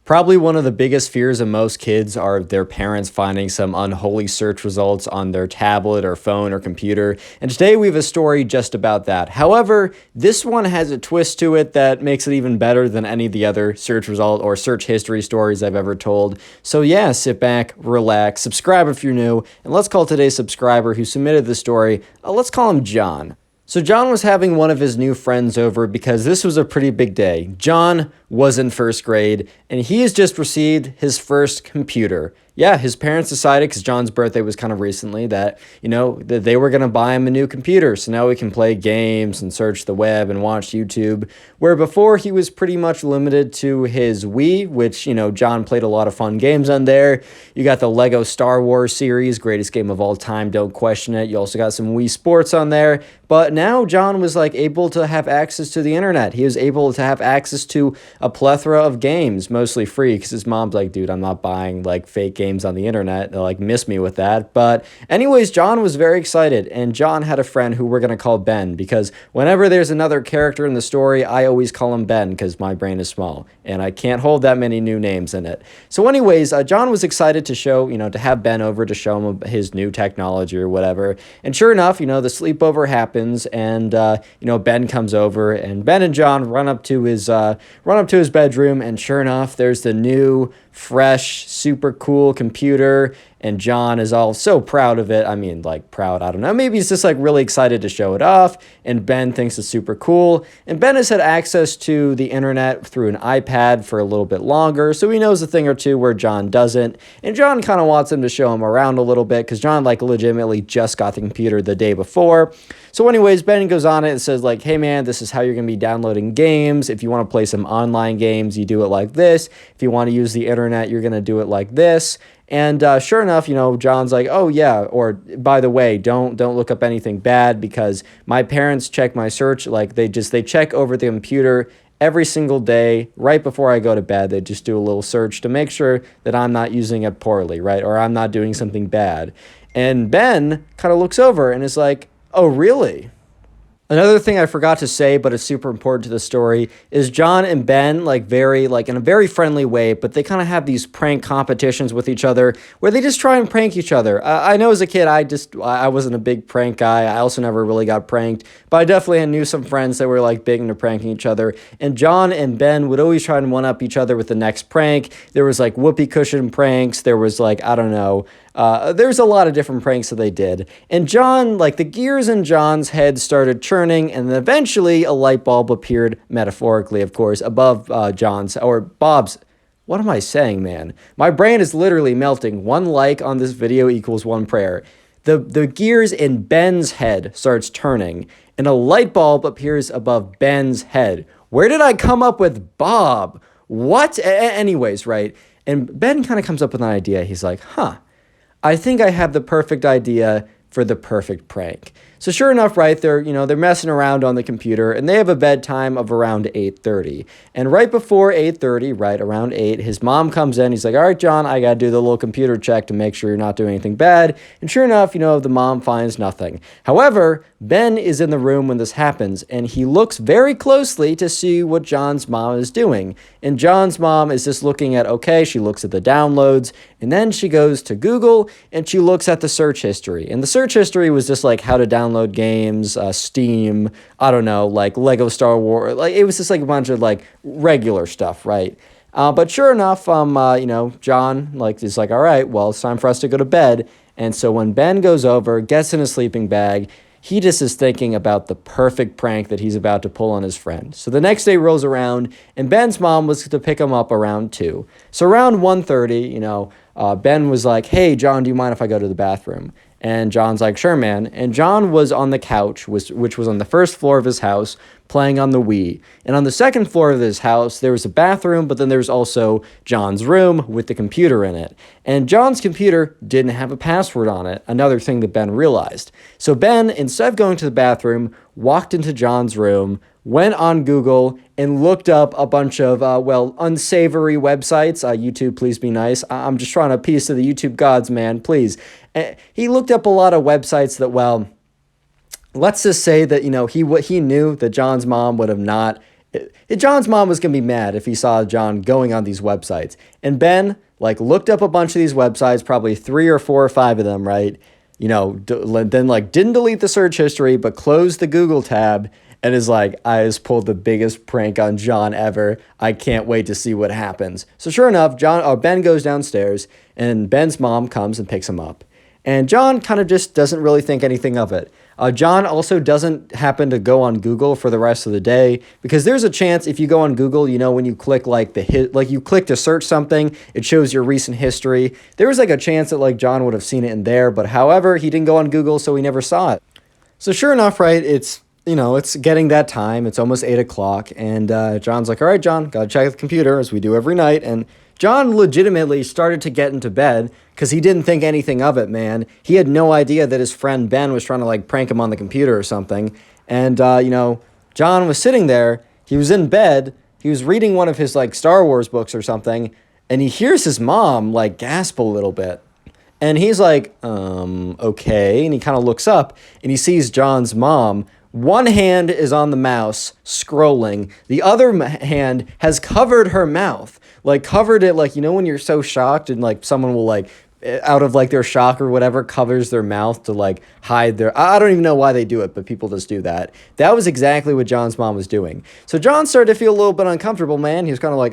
Probably one of the biggest fears of most kids are their parents finding some unholy search results on their tablet or phone or computer. And today we have a story just about that. However, this one has a twist to it that makes it even better than any of the other search result or search history stories I've ever told. So yeah, sit back, relax, subscribe if you're new, and let's call today's subscriber who submitted the story, let's call him John. So John was having one of his new friends over because this was a pretty big day. John was in first grade, and he has just received his first computer. Yeah, his parents decided, because John's birthday was kind of recently, that, that they were going to buy him a new computer. So now we can play games and search the web and watch YouTube, where before he was pretty much limited to his Wii, which, John played a lot of fun games on there. You got the Lego Star Wars series, greatest game of all time, don't question it. You also got some Wii Sports on there. But now John was able to have access to the internet. He was able to have access to a plethora of games, mostly free, because his mom's like, dude, I'm not buying fake games on the internet. They'll miss me with that. But anyways, John was very excited, and John had a friend who we're going to call Ben, because whenever there's another character in the story, I always call him Ben, because my brain is small, and I can't hold that many new names in it. So anyways, John was excited to show, to have Ben over to show him his new technology or whatever. And sure enough, the sleepover happens, and Ben comes over, and Ben and John run up to his bedroom, and sure enough, there's the new, fresh, super cool computer, and John is all so proud of it. I mean, proud, I don't know, maybe he's just really excited to show it off, and Ben thinks it's super cool. And Ben has had access to the internet through an iPad for a little bit longer, so he knows a thing or two where John doesn't, and John kind of wants him to show him around a little bit, because John legitimately just got the computer the day before. So anyways, Ben goes on it and says hey man, this is how you're going to be downloading games. If you want to play some online games, you do it like this. If you want to use the internet, you're going to do it like this. And sure enough, John's like, oh yeah, or by the way, don't look up anything bad, because my parents check my search, they check over the computer every single day right before I go to bed. They just do a little search to make sure that I'm not using it poorly, right? Or I'm not doing something bad. And Ben kind of looks over and is like, oh, really? Another thing I forgot to say, but it's super important to the story, is John and Ben, in a very friendly way, but they kind of have these prank competitions with each other where they just try and prank each other. I know as a kid, I wasn't a big prank guy. I also never really got pranked, but I definitely knew some friends that were big into pranking each other. And John and Ben would always try and one-up each other with the next prank. There was whoopee cushion pranks. There was I don't know. There's a lot of different pranks that they did. And John, the gears in John's head started churning, and then eventually a light bulb appeared, metaphorically, of course, above John's, or Bob's. What am I saying, man? My brain is literally melting. One like on this video equals one prayer. The gears in Ben's head starts turning, and a light bulb appears above Ben's head. Where did I come up with Bob? What? Anyways, right? And Ben kind of comes up with an idea. He's like, I think I have the perfect idea for the perfect prank. So sure enough, right, they're messing around on the computer, and they have a bedtime of around 8:30. And right before 8:30, right around 8, his mom comes in. He's like, all right, John, I got to do the little computer check to make sure you're not doing anything bad. And sure enough, the mom finds nothing. However, Ben is in the room when this happens, and he looks very closely to see what John's mom is doing. And John's mom is just looking at, she looks at the downloads, and then she goes to Google, and she looks at the search history. And the search history was just how to download games, Steam, I don't know, Lego Star Wars. It was just a bunch of regular stuff, right? But sure enough, John is all right, well, it's time for us to go to bed. And so when Ben goes over, gets in a sleeping bag, he just is thinking about the perfect prank that he's about to pull on his friend. So the next day rolls around, and Ben's mom was to pick him up around 2. So around 1:30, Ben was like, hey, John, do you mind if I go to the bathroom? And John's like, sure, man. And John was on the couch, which was on the first floor of his house, playing on the Wii. And on the second floor of his house, there was a bathroom, but then there was also John's room with the computer in it. And John's computer didn't have a password on it, another thing that Ben realized. So Ben, instead of going to the bathroom, walked into John's room, went on Google, and looked up a bunch of, unsavory websites. YouTube, please be nice. I'm just trying to appease to the YouTube gods, man, please. He looked up a lot of websites that, let's just say that, he knew that John's mom would have not John's mom was gonna be mad if he saw John going on these websites. And Ben like looked up a bunch of these websites, probably 3 or 4 or 5 of them, right? Then like didn't delete the search history, but closed the Google tab and is like, I just pulled the biggest prank on John ever. I can't wait to see what happens. So sure enough, Ben goes downstairs and Ben's mom comes and picks him up. And John kind of just doesn't really think anything of it. John also doesn't happen to go on Google for the rest of the day because there's a chance if you go on Google, when you click you click to search something, it shows your recent history. There was like a chance that like John would have seen it in there, but however, he didn't go on Google, so he never saw it. So sure enough, right, it's getting that time. It's almost 8 o'clock, and John's like, all right, John, gotta check the computer as we do every night. And John legitimately started to get into bed because he didn't think anything of it, man. He had no idea that his friend Ben was trying to like prank him on the computer or something. And, John was sitting there. He was in bed. He was reading one of his like Star Wars books or something. And he hears his mom like gasp a little bit. And he's like, okay. And he kind of looks up and he sees John's mom. One hand is on the mouse, scrolling. The other hand has covered her mouth. Like, covered it, like, when you're so shocked and, like, someone will, like, out of, like, their shock or whatever, covers their mouth to, like, hide their... I don't even know why they do it, but people just do that. That was exactly what John's mom was doing. So John started to feel a little bit uncomfortable, man. He was kind of like,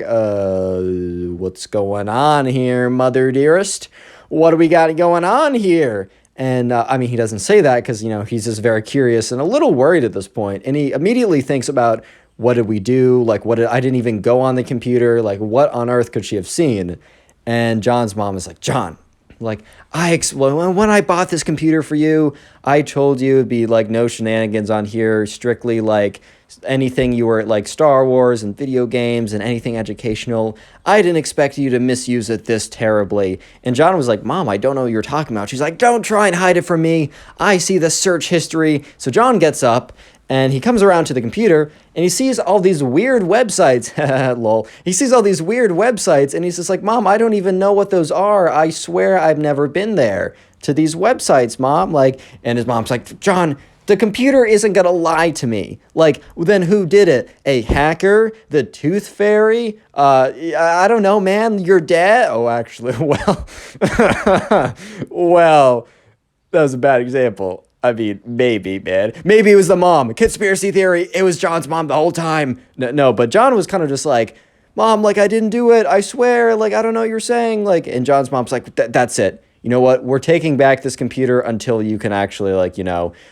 what's going on here, mother dearest? What do we got going on here? And, he doesn't say that because, he's just very curious and a little worried at this point. And he immediately thinks about, what did we do? Like, I didn't even go on the computer. Like, what on earth could she have seen? And John's mom is like, John, like, when I bought this computer for you, I told you it'd be, like, no shenanigans on here, strictly, like, anything you were, like, Star Wars and video games and anything educational. I didn't expect you to misuse it this terribly. And John was like, Mom, I don't know what you're talking about. She's like, don't try and hide it from me. I see the search history. So John gets up and he comes around to the computer and he sees all these weird websites. Lol. He sees all these weird websites and he's just like, Mom, I don't even know what those are. I swear I've never been there to these websites, Mom. Like, and his mom's like, John, the computer isn't going to lie to me. Like, then who did it? A hacker? The tooth fairy? I don't know, man. Your dad? Oh, actually, well, well, that was a bad example. I mean, maybe, man. Maybe it was the mom. Conspiracy theory. It was John's mom the whole time. No, but John was kind of just like, Mom, like, I didn't do it. I swear. Like, I don't know what you're saying. Like, and John's mom's like, that's it. You know what? We're taking back this computer until you can actually, like,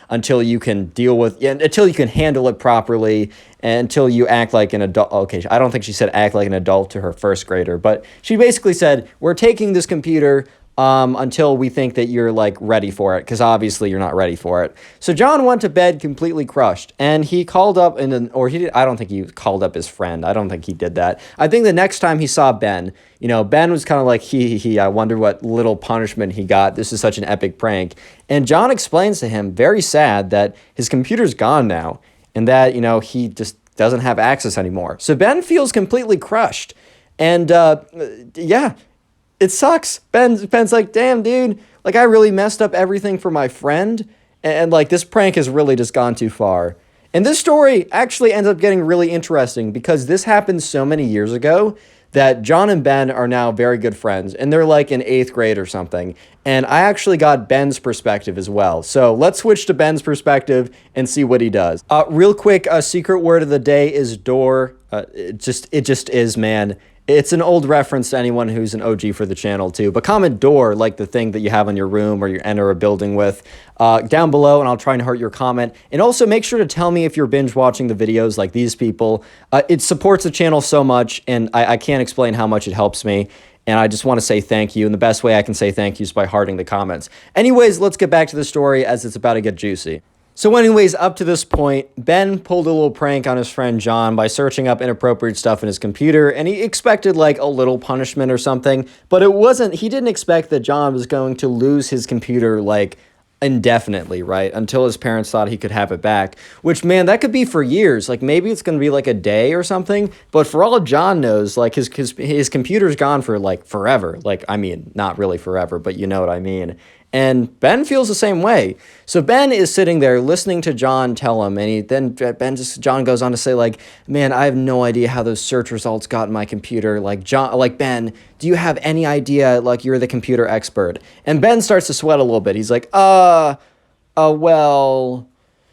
until you can deal with, until you can handle it properly, and until you act like an adult. Okay, I don't think she said act like an adult to her first grader, but she basically said, we're taking this computer until we think that you're, like, ready for it, because obviously you're not ready for it. So John went to bed completely crushed, and he called up, I don't think he called up his friend. I don't think he did that. I think the next time he saw Ben, Ben was kind of like, I wonder what little punishment he got. This is such an epic prank. And John explains to him, very sad, that his computer's gone now, and that, he just doesn't have access anymore. So Ben feels completely crushed, and, yeah, it sucks. Ben's like, damn, dude, like, I really messed up everything for my friend, and like, this prank has really just gone too far. And this story actually ends up getting really interesting because this happened so many years ago that John and Ben are now very good friends, and they're like in 8th grade or something. And I actually got Ben's perspective as well. So let's switch to Ben's perspective and see what he does. Real quick, a secret word of the day is door. It just is, man. It's an old reference to anyone who's an OG for the channel too, but comment door like the thing that you have on your room or you enter a building with down below, and I'll try and heart your comment. And also make sure to tell me if you're binge watching the videos like these people. It supports the channel so much, and I can't explain how much it helps me. And I just want to say thank you, and the best way I can say thank you is by hearting the comments. Anyways, let's get back to the story as it's about to get juicy. So anyways, up to this point, Ben pulled a little prank on his friend John by searching up inappropriate stuff in his computer, and he expected like a little punishment or something, but he didn't expect that John was going to lose his computer like indefinitely, right? Until his parents thought he could have it back, which, man, that could be for years. Like, maybe it's going to be like a day or something, but for all John knows, like, his computer's gone for like forever. Like, I mean, not really forever, but you know what I mean. And Ben feels the same way. So Ben is sitting there listening to John tell him, and John goes on to say, like, man, I have no idea how those search results got in my computer. Like, Ben, do you have any idea? Like, you're the computer expert. And Ben starts to sweat a little bit. He's like, well,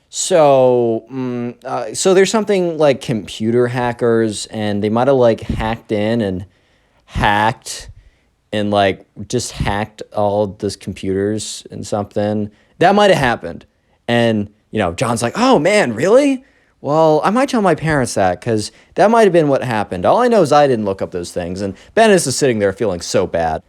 so there's something like computer hackers, and they might have like hacked in and hacked and like just hacked all those computers and something. That might have happened. And, John's like, oh man, really? Well, I might tell my parents that because that might have been what happened. All I know is I didn't look up those things. And Ben is just sitting there feeling so bad.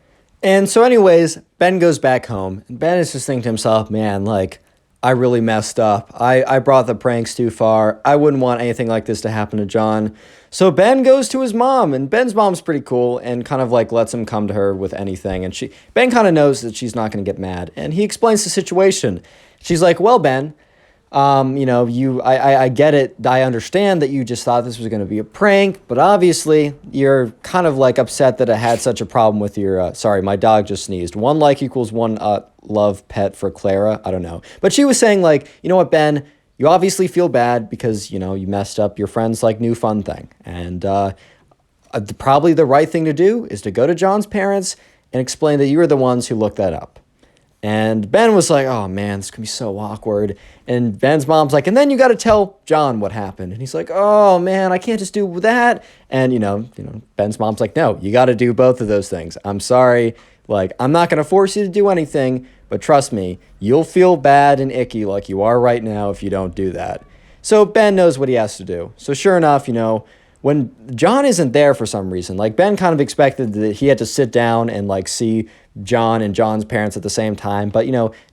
And so anyways, Ben goes back home and Ben is just thinking to himself, man, like, I really messed up. I brought the pranks too far. I wouldn't want anything like this to happen to John. So Ben goes to his mom, and Ben's mom's pretty cool and kind of like lets him come to her with anything. And Ben kind of knows that she's not going to get mad. And he explains the situation. She's like, well, Ben, I get it. I understand that you just thought this was going to be a prank, but obviously you're kind of like upset that it had such a problem with your, sorry, my dog just sneezed. 1 like equals 1 love pet for Clara. I don't know. But she was saying like, you know what, Ben, you obviously feel bad because, you messed up your friend's like new fun thing. And probably the right thing to do is to go to John's parents and explain that you were the ones who looked that up. And Ben was like, oh man, this can be so awkward. And Ben's mom's like, and then you got to tell John what happened. And he's like, oh man, I can't just do that. And, Ben's mom's like, no, you got to do both of those things. I'm sorry. Like, I'm not going to force you to do anything, but trust me, you'll feel bad and icky like you are right now if you don't do that. So Ben knows what he has to do. So sure enough, when John isn't there for some reason, like Ben kind of expected that he had to sit down and like see John and John's parents at the same time. But,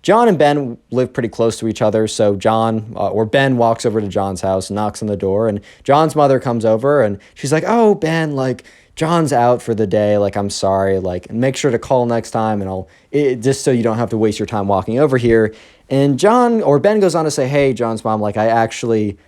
John and Ben live pretty close to each other. So Ben walks over to John's house, knocks on the door, and John's mother comes over and she's like, oh, Ben, like John's out for the day. Like, I'm sorry. Like, make sure to call next time and just so you don't have to waste your time walking over here. And Ben goes on to say, hey, John's mom, like I actually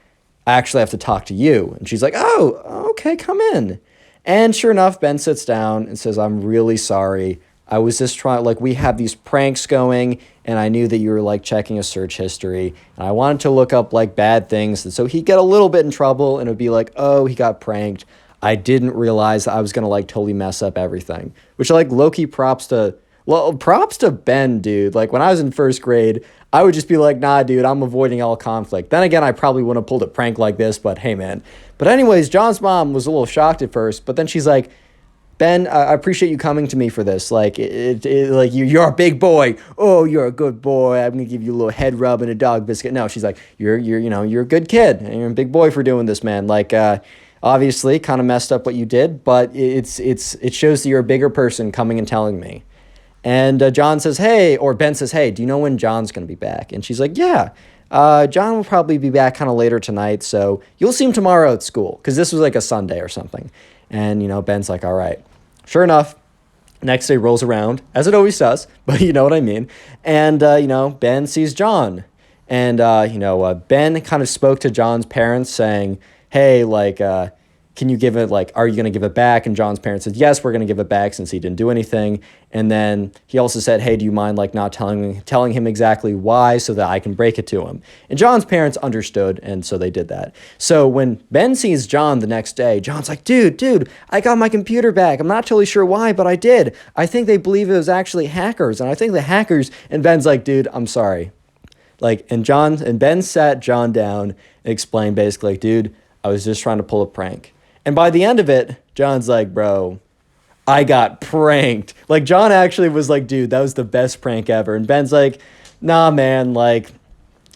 have to talk to you. And she's like, oh, okay, come in. And sure enough, Ben sits down and says, I'm really sorry. I was just trying, like, we have these pranks going, and I knew that you were, like, checking a search history, and I wanted to look up, like, bad things, and so he'd get a little bit in trouble, and it would be like, oh, he got pranked. I didn't realize that I was going to, like, totally mess up everything. Which, like, low-key props to Ben, dude. Like, when I was in first grade, I would just be like, nah, dude, I'm avoiding all conflict. Then again, I probably wouldn't have pulled a prank like this, but hey, man. But anyways, John's mom was a little shocked at first, but then she's like, Ben, I appreciate you coming to me for this. Like, like you're a big boy. Oh, you're a good boy. I'm gonna give you a little head rub and a dog biscuit. No, she's like, you're a good kid, and you're a big boy for doing this, man. Like, obviously, kind of messed up what you did, but it shows that you're a bigger person coming and telling me. And Ben says, hey, do you know when John's gonna be back? And she's like, yeah. John will probably be back kind of later tonight, so you'll see him tomorrow at school, because this was like a Sunday or something. And, Ben's like, all right. Sure enough, next day rolls around, as it always does, but you know what I mean. And, Ben sees John. And, Ben kind of spoke to John's parents saying, hey, like, can you give it, like, are you going to give it back? And John's parents said, yes, we're going to give it back since he didn't do anything. And then he also said, hey, do you mind, like, not telling him exactly why so that I can break it to him? And John's parents understood, and so they did that. So when Ben sees John the next day, John's like, dude, I got my computer back. I'm not totally sure why, but I did. I think they believe it was actually hackers, and I think the hackers, and Ben's like, dude, I'm sorry. Like, and Ben sat John down and explained basically, like, dude, I was just trying to pull a prank. And by the end of it, John's like, bro, I got pranked. Like, John actually was like, dude, that was the best prank ever. And Ben's like, nah, man, like,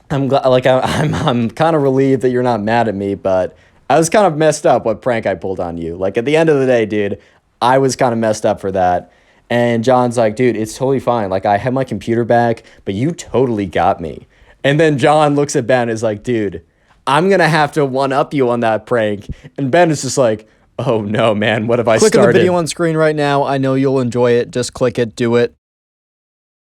I'm kind of relieved that you're not mad at me, but I was kind of messed up what prank I pulled on you. Like, at the end of the day, dude, I was kind of messed up for that. And John's like, dude, it's totally fine. Like, I have my computer back, but you totally got me. And then John looks at Ben and is like, dude, I'm going to have to one-up you on that prank. And Ben is just like, oh no, man, what have I started? Click on the video on screen right now. I know you'll enjoy it. Just click it, do it.